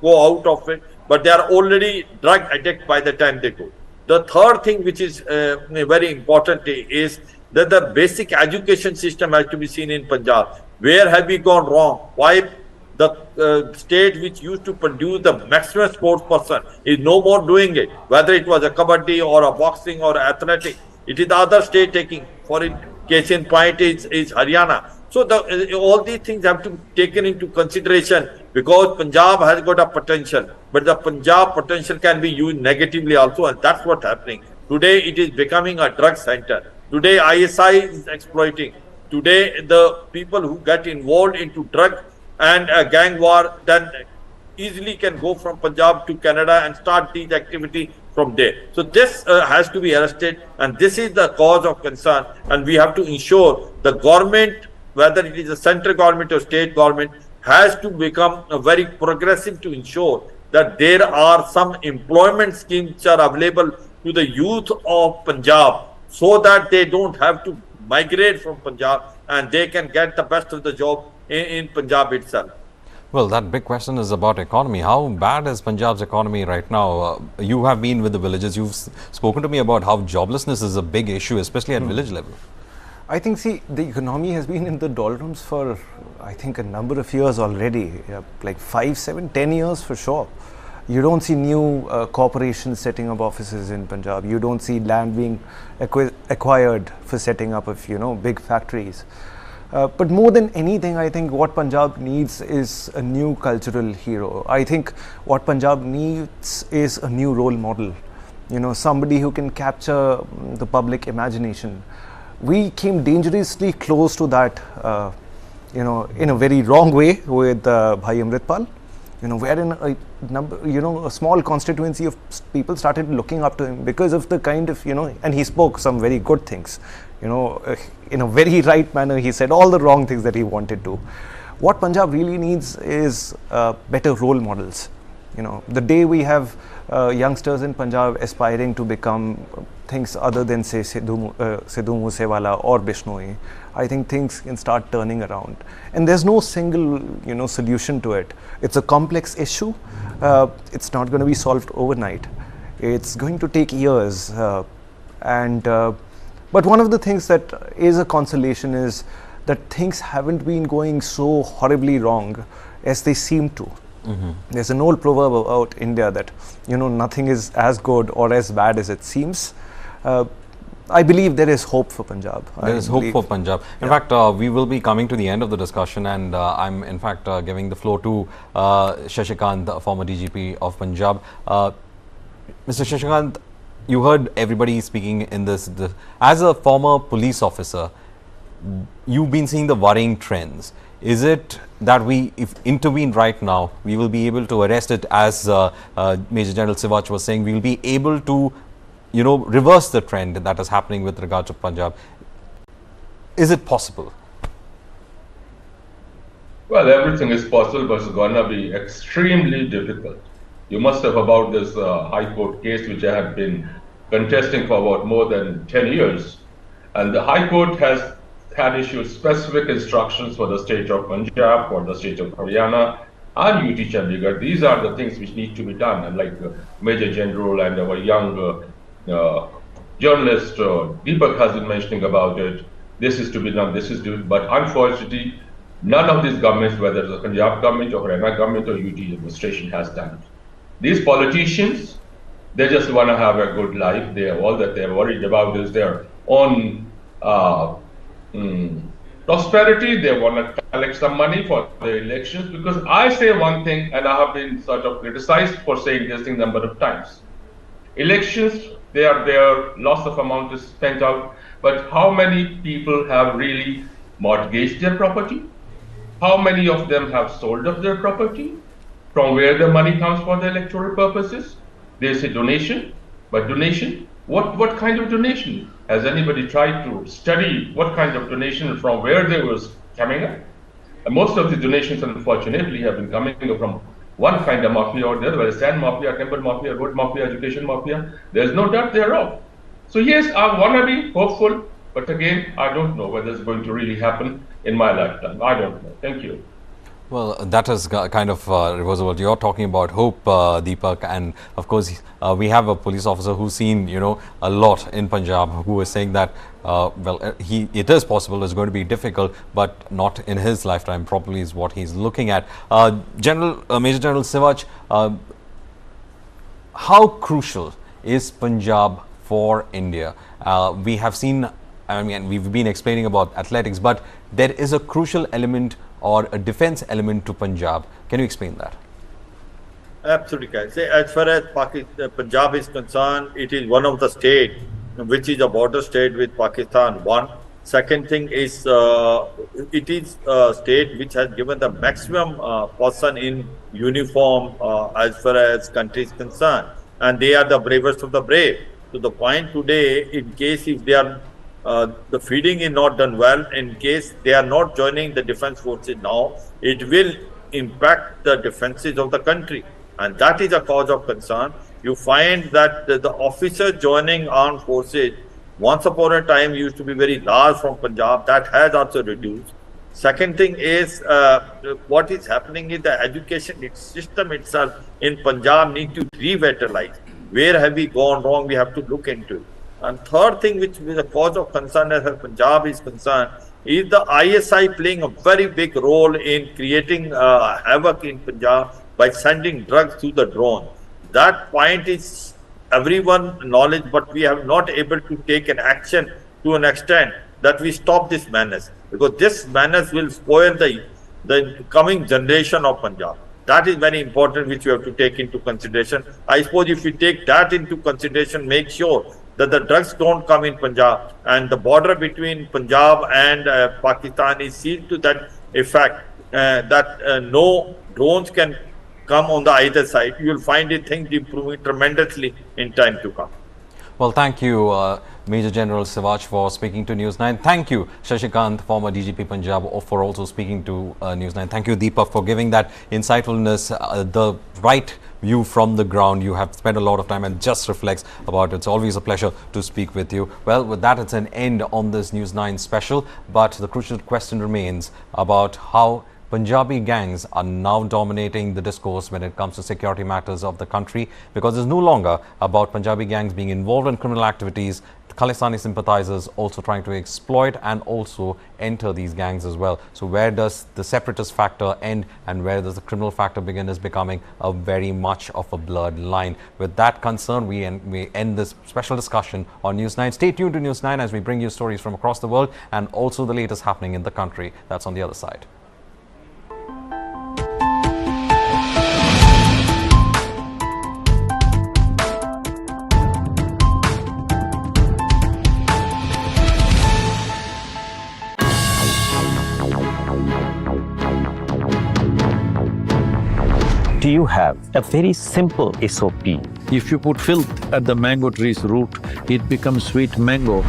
go out of it, but they are already drug addict by the time they go. The third thing which is very important is that the basic education system has to be seen in Punjab. Where have we gone wrong? Why the state which used to produce the maximum sports person is no more doing it, whether it was a kabaddi or a boxing or athletic. It is the other state taking. For in case in point is Haryana. So all these things have to be taken into consideration, because Punjab has got a potential, but the Punjab potential can be used negatively also, and that's what's happening. Today it is becoming a drug center. Today ISI is exploiting. Today the people who get involved into drug and gang war then easily can go from Punjab to Canada and start these activities from there. So this has to be arrested, and this is the cause of concern, and we have to ensure the government, whether it is a central government or state government, has to become very progressive to ensure that there are some employment schemes which are available to the youth of Punjab, so that they don't have to migrate from Punjab and they can get the best of the job in Punjab itself. Well, that big question is about economy. How bad is Punjab's economy right now? You have been with the villages. You've spoken to me about how joblessness is a big issue, especially at village level. I think, see, the economy has been in the doldrums for, I think, a number of years already, like 5, 7, 10 years for sure. You don't see new corporations setting up offices in Punjab. You don't see land being acquired for setting up of, big factories. But more than anything, I think what Punjab needs is a new cultural hero. I think what Punjab needs is a new role model. Somebody who can capture the public imagination. We came dangerously close to that, in a very wrong way with Bhai Amritpal, wherein a small constituency of people started looking up to him because of the kind of, and he spoke some very good things, in a very right manner. He said all the wrong things that he wanted to. What Punjab really needs is better role models. The day we have youngsters in Punjab aspiring to become things other than, say, Sidhu Moosewala or Bishnoi, I think things can start turning around. And there's no single, solution to it. It's a complex issue. It's not going to be solved overnight. It's going to take years. But one of the things that is a consolation is that things haven't been going so horribly wrong as they seem to. There's an old proverb about India that, nothing is as good or as bad as it seems. I believe there is hope for Punjab. There is hope for Punjab. In fact, we will be coming to the end of the discussion, and I'm in fact giving the floor to Shashikant, former DGP of Punjab. Mr. Shashikant, you heard everybody speaking in this. As a former police officer, you've been seeing the worrying trends. Is it that if intervene right now, we will be able to arrest it, as Major General Sivach was saying, we will be able to, reverse the trend that is happening with regard to Punjab? Is it possible? Well, everything is possible, but it's going to be extremely difficult. You must have about this High Court case, which I have been contesting for about more than 10 years. And the High Court has had issued specific instructions for the state of Punjab, for the state of Haryana, and UT Chandigarh. These are the things which need to be done. And like Major General and our young journalist Deepak has been mentioning about it, this is to be done, this is to be, but unfortunately, none of these governments, whether it's the Punjab government or Haryana government or UT administration, has done it. These politicians, they just want to have a good life. All that they're worried about is their own prosperity. They want to collect some money for the elections. Because I say one thing, and I have been sort of criticized for saying this thing a number of times. Elections, they are there, lots of amount is spent out, but how many people have really mortgaged their property? How many of them have sold off their property? From where the money comes for the electoral purposes? They say donation, but donation, what kind of donation? Has anybody tried to study what kind of donation and from where they was coming up? And most of the donations, unfortunately, have been coming from one kind of mafia or the other, whether sand mafia, temple mafia, road mafia, education mafia. There's no doubt thereof. So yes, I want to be hopeful, but again, I don't know whether it's going to really happen in my lifetime. I don't know. Thank you. Well, that is kind of reversible. You're talking about hope, Deepak, and of course, we have a police officer who's seen, a lot in Punjab, who is saying that, it is possible, it's going to be difficult, but not in his lifetime, probably is what he's looking at. Major General Sivach, how crucial is Punjab for India? We have seen, we've been explaining about athletics, but there is a crucial element or a defense element to Punjab. Can you explain that? Absolutely. See, as far as Punjab is concerned, it is one of the states which is a border state with Pakistan. One. Second thing is, it is a state which has given the maximum person in uniform as far as country is concerned. And they are the bravest of the brave. To the point today, in case if they are the feeding is not done well, in case they are not joining the defense forces now, it will impact the defenses of the country. And that is a cause of concern. You find that the officers joining armed forces, once upon a time used to be very large from Punjab, that has also reduced. Second thing is, what is happening is the education system itself in Punjab needs to revitalize. Where have we gone wrong? We have to look into it. And third thing, which is a cause of concern as far as Punjab is concerned, is the ISI playing a very big role in creating havoc in Punjab by sending drugs through the drone. That point is everyone knowledge, but we have not able to take an action to an extent that we stop this menace, because this menace will spoil the coming generation of Punjab. That is very important, which you have to take into consideration. I suppose if we take that into consideration, make sure that the drugs don't come in Punjab, and the border between Punjab and Pakistan is sealed to that effect, that no drones can come on the either side. You will find things improving tremendously in time to come. Well, thank you, Major General Sivach, for speaking to News9. Thank you, Shashikant, former DGP Punjab, for also speaking to News9. Thank you, Deepak, for giving that insightfulness, the right view from the ground. You have spent a lot of time and just reflects about it. It's always a pleasure to speak with you. Well, with that, it's an end on this News9 special. But the crucial question remains about how Punjabi gangs are now dominating the discourse when it comes to security matters of the country, because it's no longer about Punjabi gangs being involved in criminal activities. Khalistani sympathizers also trying to exploit and also enter these gangs as well. So where does the separatist factor end and where does the criminal factor begin is becoming a very much of a blurred line. With that concern, we end this special discussion on News9. Stay tuned to News9 as we bring you stories from across the world and also the latest happening in the country. That's on the other side. Do you have a very simple SOP? If you put filth at the mango tree's root, it becomes sweet mango.